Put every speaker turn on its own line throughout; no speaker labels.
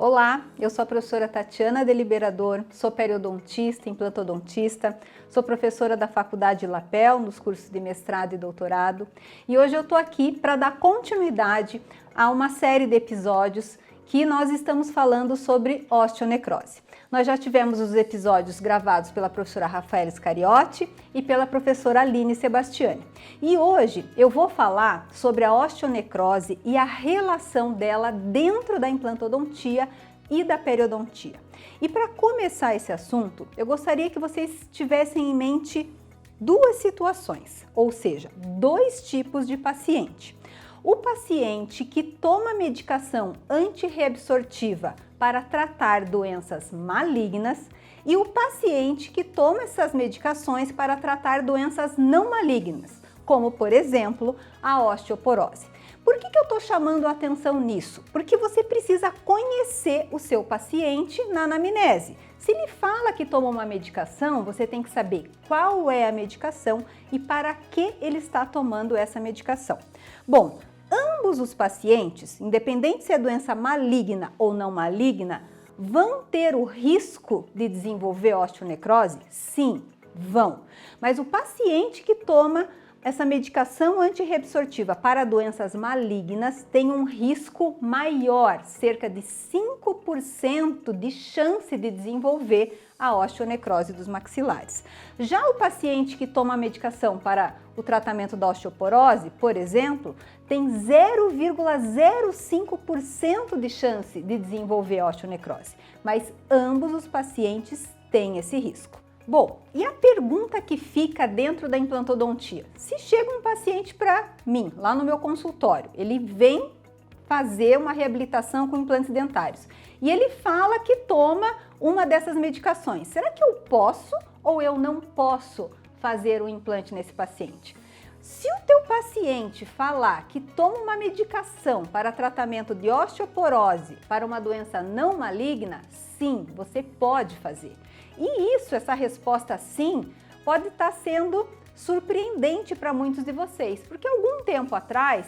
Olá, eu sou a professora Tatiana Deliberador, sou periodontista, implantodontista, sou professora da Faculdade Lapel nos cursos de mestrado e doutorado e hoje eu estou aqui para dar continuidade a uma série de episódios que nós estamos falando sobre osteonecrose. Nós já tivemos os episódios gravados pela professora Rafaela Scariotti e pela professora Aline Sebastiani. E hoje eu vou falar sobre a osteonecrose e a relação dela dentro da implantodontia e da periodontia. E para começar esse assunto, eu gostaria que vocês tivessem em mente duas situações, ou seja, dois tipos de paciente. O paciente que toma medicação antirreabsortiva para tratar doenças malignas e o paciente que toma essas medicações para tratar doenças não malignas, como por exemplo a osteoporose. Por que eu estou chamando a atenção nisso? Porque você precisa conhecer o seu paciente na anamnese. Se ele fala que toma uma medicação, você tem que saber qual é a medicação e para que ele está tomando essa medicação. Bom, ambos os pacientes, independente se é doença maligna ou não maligna, vão ter o risco de desenvolver osteonecrose? Sim, vão. Mas o paciente que toma essa medicação antirreabsortiva para doenças malignas tem um risco maior, cerca de 5% de chance de desenvolver a osteonecrose dos maxilares. Já o paciente que toma a medicação para o tratamento da osteoporose, por exemplo, tem 0,05% de chance de desenvolver osteonecrose, mas ambos os pacientes têm esse risco. Bom, e a pergunta que fica dentro da implantodontia? Se chega um paciente para mim, lá no meu consultório, ele vem fazer uma reabilitação com implantes dentários e ele fala que toma uma dessas medicações, será que eu posso ou eu não posso fazer o implante nesse paciente? Se o teu paciente falar que toma uma medicação para tratamento de osteoporose para uma doença não maligna, sim, você pode fazer. E essa resposta sim, pode estar sendo surpreendente para muitos de vocês, porque algum tempo atrás,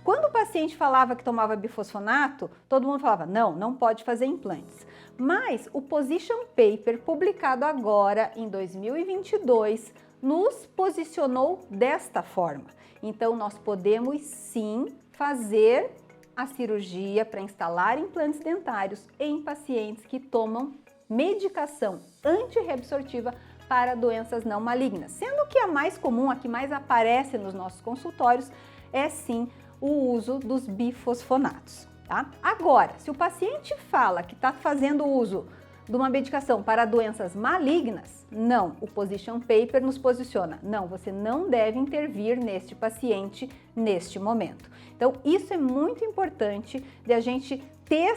quando o paciente falava que tomava bifosfonato, todo mundo falava, não pode fazer implantes. Mas o Position Paper, publicado agora em 2022, nos posicionou desta forma. Então, nós podemos sim fazer a cirurgia para instalar implantes dentários em pacientes que tomam medicação antirreabsortiva para doenças não malignas, sendo que a mais comum, a que mais aparece nos nossos consultórios, é sim o uso dos bifosfonatos, tá? Agora, se o paciente fala que está fazendo uso de uma medicação para doenças malignas, não, o Position Paper nos posiciona, não, você não deve intervir neste paciente neste momento. Então, isso é muito importante de a gente ter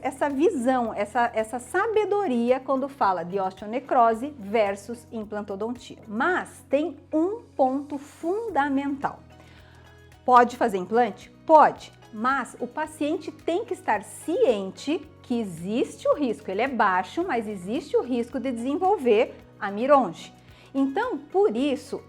essa visão, essa sabedoria quando fala de osteonecrose versus implantodontia. Mas tem um ponto fundamental. Pode fazer implante? Pode, mas o paciente tem que estar ciente que existe o risco, ele é baixo, mas existe o risco de desenvolver a mironge. Então, por isso,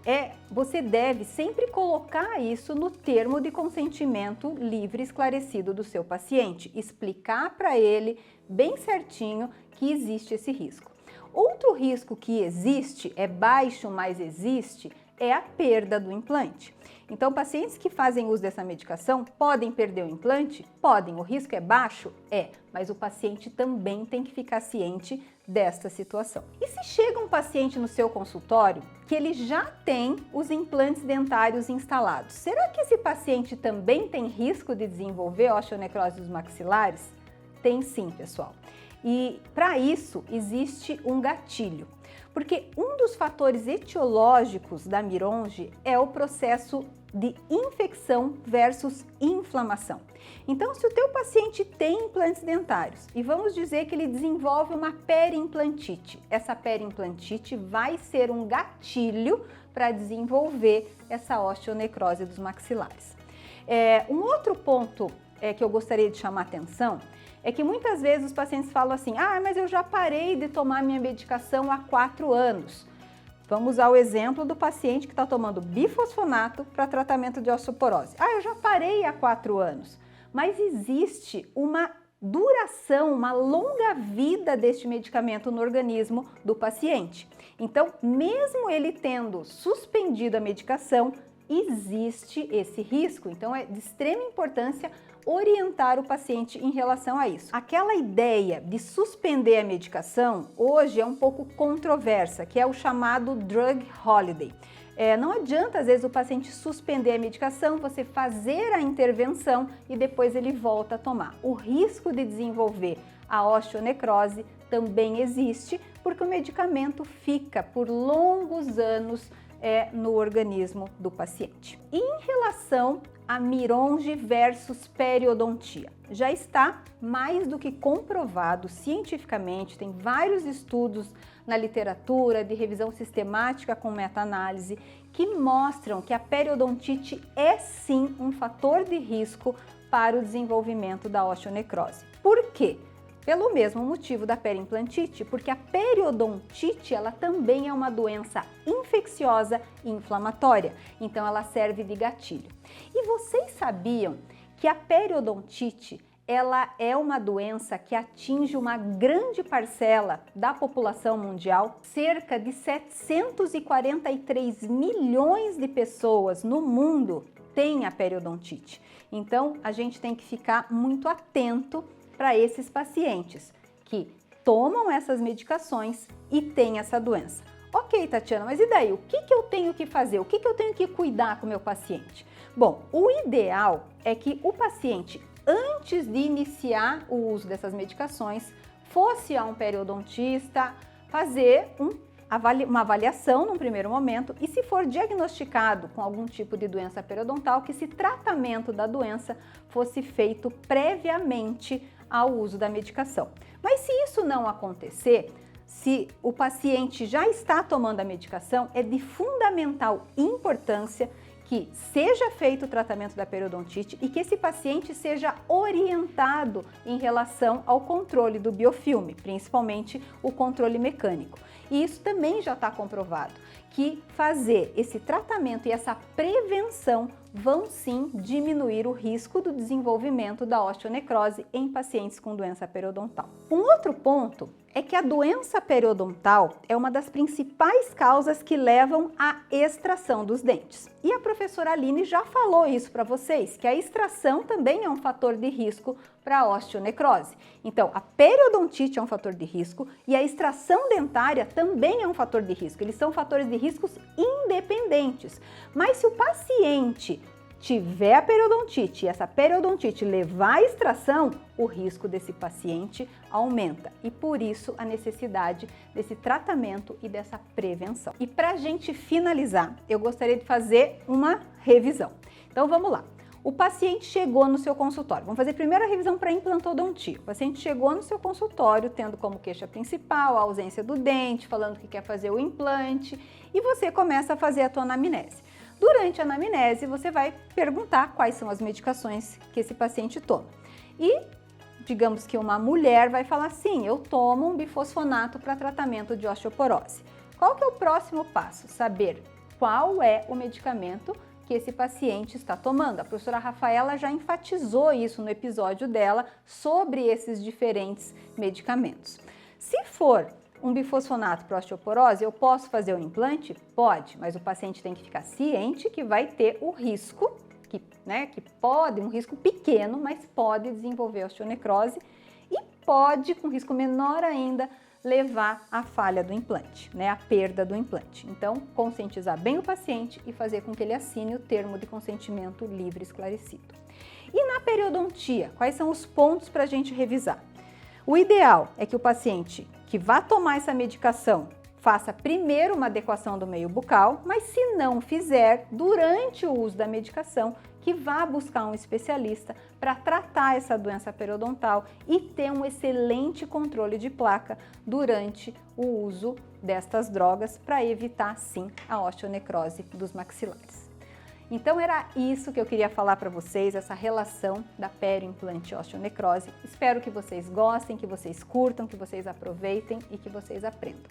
você deve sempre colocar isso no termo de consentimento livre e esclarecido do seu paciente, explicar para ele bem certinho que existe esse risco. Outro risco que existe, é baixo, mas existe, é a perda do implante. Então, pacientes que fazem uso dessa medicação podem perder o implante? Podem. O risco é baixo? É, mas o paciente também tem que ficar ciente desta situação. E se chega um paciente no seu consultório que ele já tem os implantes dentários instalados, será que esse paciente também tem risco de desenvolver osteonecrose dos maxilares? Tem sim, pessoal. E para isso existe um gatilho, porque um dos fatores etiológicos da mironge é o processo de infecção versus inflamação. Então, se o teu paciente tem implantes dentários e vamos dizer que ele desenvolve uma periimplantite, essa periimplantite vai ser um gatilho para desenvolver essa osteonecrose dos maxilares. Um outro ponto que eu gostaria de chamar a atenção é que muitas vezes os pacientes falam assim, mas eu já parei de tomar minha medicação há 4 anos. Vamos ao exemplo do paciente que está tomando bifosfonato para tratamento de osteoporose. Eu já parei há 4 anos. Mas existe uma duração, uma longa vida deste medicamento no organismo do paciente. Então, mesmo ele tendo suspendido a medicação, existe esse risco. Então, é de extrema importância orientar o paciente em relação a isso. Aquela ideia de suspender a medicação hoje é um pouco controversa, que é o chamado drug holiday. Não adianta, às vezes, o paciente suspender a medicação, você fazer a intervenção e depois ele volta a tomar. O risco de desenvolver a osteonecrose também existe, porque o medicamento fica por longos anos no organismo do paciente. E em relação a mironge versus periodontia, já está mais do que comprovado cientificamente, tem vários estudos na literatura de revisão sistemática com meta-análise que mostram que a periodontite é sim um fator de risco para o desenvolvimento da osteonecrose. Por quê? Pelo mesmo motivo da periimplantite, porque a periodontite ela também é uma doença infecciosa e inflamatória, então ela serve de gatilho. E vocês sabiam que a periodontite ela é uma doença que atinge uma grande parcela da população mundial? Cerca de 743 milhões de pessoas no mundo têm a periodontite. Então, a gente tem que ficar muito atento para esses pacientes que tomam essas medicações e têm essa doença. Ok, Tatiana, mas e daí? O que eu tenho que fazer? O que eu tenho que cuidar com o meu paciente? Bom, o ideal é que o paciente, antes de iniciar o uso dessas medicações, fosse a um periodontista fazer uma avaliação num primeiro momento e, se for diagnosticado com algum tipo de doença periodontal, que esse tratamento da doença fosse feito previamente ao uso da medicação. Mas se isso não acontecer, se o paciente já está tomando a medicação, é de fundamental importância que seja feito o tratamento da periodontite e que esse paciente seja orientado em relação ao controle do biofilme, principalmente o controle mecânico. E isso também já está comprovado, que fazer esse tratamento e essa prevenção vão sim diminuir o risco do desenvolvimento da osteonecrose em pacientes com doença periodontal. Um outro ponto é que a doença periodontal é uma das principais causas que levam à extração dos dentes. E a professora Aline já falou isso para vocês, que a extração também é um fator de risco para a osteonecrose. Então, a periodontite é um fator de risco e a extração dentária também é um fator de risco. Eles são fatores de riscos independentes. Mas se o paciente tiver a periodontite e essa periodontite levar à extração, o risco desse paciente aumenta e por isso a necessidade desse tratamento e dessa prevenção. E para a gente finalizar, eu gostaria de fazer uma revisão. Então vamos lá. O paciente chegou no seu consultório. Vamos fazer primeiro a revisão para implantodontia. O paciente chegou no seu consultório tendo como queixa principal a ausência do dente, falando que quer fazer o implante e você começa a fazer a tua anamnese. Durante a anamnese, você vai perguntar quais são as medicações que esse paciente toma. E, digamos que uma mulher vai falar assim, eu tomo um bifosfonato para tratamento de osteoporose. Qual que é o próximo passo? Saber qual é o medicamento que esse paciente está tomando. A professora Rafaela já enfatizou isso no episódio dela sobre esses diferentes medicamentos. Se for um bifosfonato para osteoporose, eu posso fazer um implante? Pode, mas o paciente tem que ficar ciente que vai ter o risco, que pode, um risco pequeno, mas pode desenvolver osteonecrose e pode, com risco menor ainda, levar à falha do implante, à perda do implante. Então, conscientizar bem o paciente e fazer com que ele assine o termo de consentimento livre e esclarecido. E na periodontia, quais são os pontos para a gente revisar? O ideal é que o paciente que vá tomar essa medicação faça primeiro uma adequação do meio bucal, mas se não fizer, durante o uso da medicação, que vá buscar um especialista para tratar essa doença periodontal e ter um excelente controle de placa durante o uso destas drogas para evitar, sim, a osteonecrose dos maxilares. Então era isso que eu queria falar para vocês, essa relação da perioimplante e osteonecrose. Espero que vocês gostem, que vocês curtam, que vocês aproveitem e que vocês aprendam.